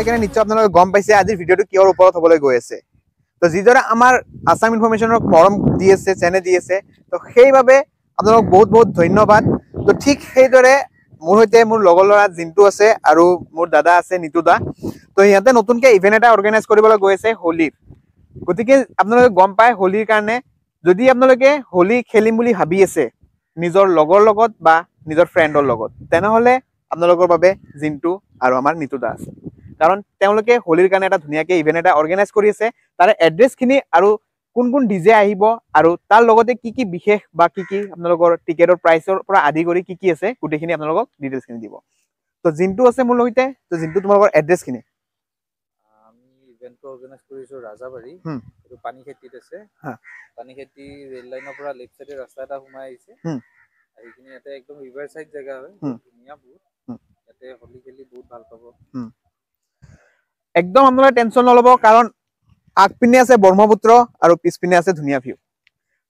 কিনে নিশ্চয় আপোনালোকে গম পাইছে আজিৰ ভিডিঅ'টো কিহৰ ওপৰত হ'বলৈ গৈ আছে তো যিদৰে আমাৰ আসাম ইনফৰমেশ্যনৰ মৰম দি আছে চেনে দি আছে তো সেইবাবে আপোনালোক বহুত বহুত ধন্যবাদ তো ঠিক সেইদৰে মোৰ সৈতে মোৰ লগৰ ল'ৰা জিন্তু আছে আৰু মোৰ দাদা আছে নিতু দা তো ইহঁতে নতুনকৈ ইভেণ্ট এটা অৰ্গেনাইজ কৰিবলৈ গৈ আছে হোলীৰ গতিকে আপোনালোকে গম পায় হোলীৰ কাৰণে যদি আপোনালোকে হোলী খেলিম বুলি ভাবি আছে নিজৰ লগৰ লগত বা নিজৰ ফ্ৰেণ্ডৰ লগত তেনেহ'লে আপোনালোকৰ বাবে জিন্তু আৰু আমাৰ নিতু দা আছে কাৰণ তেওঁলোকে হোলীৰ কাৰণে এটা ধুনীয়াকৈ ইভেণ্ট এটা অৰ্গেনাইজ কৰি আছে তাৰে এড্ৰেছখিনি আৰু কোন কোন ডিজে আহিব আৰু তাৰ লগতে কি কি বিশেষ বা কি কি আপোনালোকৰ টিকেটৰ প্ৰাইচৰ পৰা আদি কৰি কি কি আছে গোটেইখিনি আপোনালোকক ডিটেইলছখিনি দিব তো জিন্তু আছে মোৰ লগতে তো জিন্তু তোমালোকৰ এড্ৰেছখিনি আমি ইভেণ্টটো অৰ্গেনাইজ কৰিছোঁ ৰাজাবাৰী এইটো পানীখেতিত আছে পানীখেতি ৰেল লাইনৰ পৰা লেফ্ট চাইডে ৰাস্তা এটা সোমাই আহিছে সেইখিনি ইয়াতে একদম ৰিভাৰ চাইড জেগা হয় ধুনীয়া বহুত ইয়াতে হোলী খেলি বহুত ভাল পাব একদম আপোনালোকে টেনশ্যন নল'ব কাৰণ আগপিনে আছে ব্ৰহ্মপুত্ৰ আৰু পিছপিনে আছে ধুনীয়া ভিউ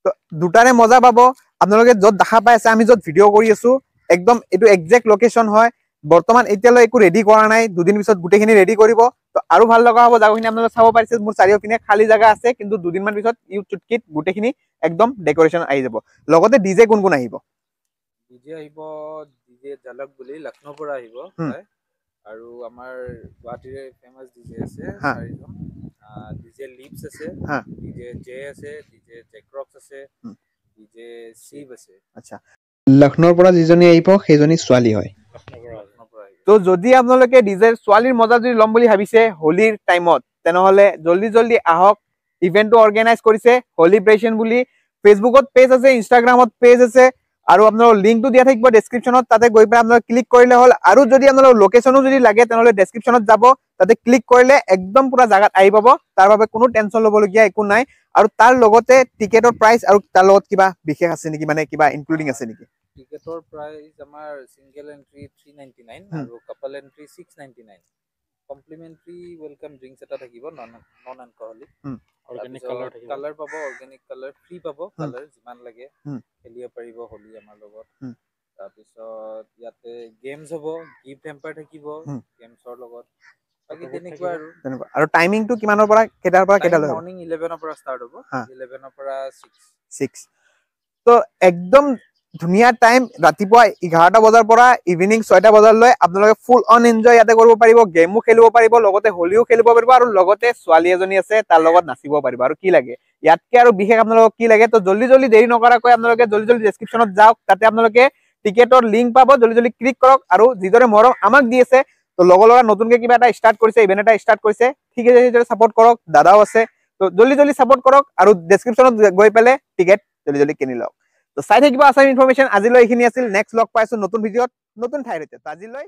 তো দুটাৰে মজা পাব আপোনালোকে য'ত দেখা পাই আছে আমি য'ত ভিডিঅ' কৰি আছো একদম এইটো একজেক্ট লোকেশ্যন হয় বৰ্তমান এতিয়ালৈ একো ৰেডি কৰা নাই দুদিন পিছত গোটেইখিনি ৰেডি কৰিব তো আৰু ভাল লগা হ'ব জাগাখিনি আপোনালোকে চাব পাৰিছে মোৰ চাৰিওপিনে খালী জাগা আছে কিন্তু দুদিনমান পিছত ইউ চুটকিত গোটেইখিনি একদম ডেক'ৰেশ্যন আহি যাব লগতে ডিজে কোন কোন আহিব ডিজে ঝলক বুলি লক্ষ্ণৌৰ পৰা আহিব আৰু আমাৰ গুৱাহাটীৰে ফেমাছ ডিজে আছে চাৰিজন ডিজে লিপছ আছে ডিজে জে আছে ডিজে জেক্ৰক্স আছে ডিজে শিৱ আছে আচ্ছা লক্ষ্ণৌৰ পৰা যিজনী আহিব সেইজনী ছোৱালী হয় তো যদি আপোনালোকে ডিজে ছোৱালীৰ মজা যদি ল'ম বুলি ভাবিছে হোলীৰ টাইমত তেনেহ'লে জল্দি জল্দি আহক ইভেণ্টটো অৰ্গেনাইজ কৰিছে হোলিব্ৰেশ্যন বুলি ফেচবুকত পেজ আছে ইনষ্টাগ্ৰামত পেজ আছে আৰু আপোনালোকৰ লিংকটো দিয়া থাকিব ডেছক্ৰিপশ্যনত তাতে গৈ পেলাই আপোনালোকে ক্লিক কৰিলে হ'ল আৰু যদি আপোনালোকৰ লোকেশ্যনো যদি লাগে তেনেহ'লে ডেছক্ৰিপশ্যনত যাব তাতে ক্লিক কৰিলে একদম পুৰা জাগাত আহি পাব তাৰ বাবে কোনো টেনশ্যন ল'বলগীয়া একো নাই আৰু তাৰ লগতে টিকেটৰ প্ৰাইচ আৰু তাৰ লগত কিবা বিশেষ আছে নেকি মানে কিবা ইনক্লুডিং আছে নেকি টিকেটৰ প্ৰাইচ আমাৰ সিংগল এন্ট্ৰি 399 আৰু কাপল এন্ট্ৰি 699 কমপ্লিমেন্টাৰী ওয়েলকাম ড্ৰিংকস এটা থাকিব নন এলকহলিক অৰ্গেনিক কালাৰ পাব অৰ্গেনিক কালাৰ ফ্ৰী পাব কালাৰ যিমান লাগে খেলিব পাৰিব হোলী আমাৰ লগত তাৰপিছত ইয়াতে গেমছ হ'ব গিফ্ট হেম্পাৰ থাকিব গেমছৰ লগত বাকি তেনেকুৱা আৰু টাইমিংটো কিমানৰ পৰা কেইটাৰ পৰা কেইটালৈ মৰ্নিং 11 ৰ পৰা ষ্টাৰ্ট হ'ব 11 ৰ পৰা 6 তো একদম ধুনীয়া টাইম ৰাতিপুৱা 11টা বজাৰ পৰা ইভিনিং 6টা বজালৈ আপোনালোকে ফুল অন এনজয় ইয়াতে কৰিব পাৰিব গেমো খেলিব পাৰিব লগতে হোলীও খেলিব পাৰিব আৰু লগতে ছোৱালী এজনী আছে তাৰ লগত নাচিব পাৰিব আৰু কি লাগে ইয়াতকে আৰু বিশেষ আপোনালোকক কি লাগে তো জল্দি জল্দি দেৰি নকৰাকৈ আপোনালোকে জল্দি জল্দি ডেছক্ৰিপশ্যনত যাওক তাতে আপোনালোকে টিকেটৰ লিংক পাব জল্দি জল্দি ক্লিক কৰক আৰু যিদৰে মৰম আমাক দি আছে তো লগৰ লগা নতুনকৈ কিবা এটা ষ্টাৰ্ট কৰিছে ইভেণ্ট এটা ষ্টাৰ্ট কৰিছে ঠিক আছে সেইদৰে ছাপোৰ্ট কৰক দাদাও আছে তো জল্দি জল্দি ছাপোৰ্ট কৰক আৰু ডেছক্ৰিপশ্যনত গৈ পেলাই টিকেট জল্দি জল্দি কিনি লওক তো চাই থাকিব আসাম ইনফৰমেশ্যন আজিলৈ এইখিনি আছিল নেক্সট লগ পাইছো নতুন ভিডিঅ'ত নতুন ঠাইৰ সৈতে আজিলৈ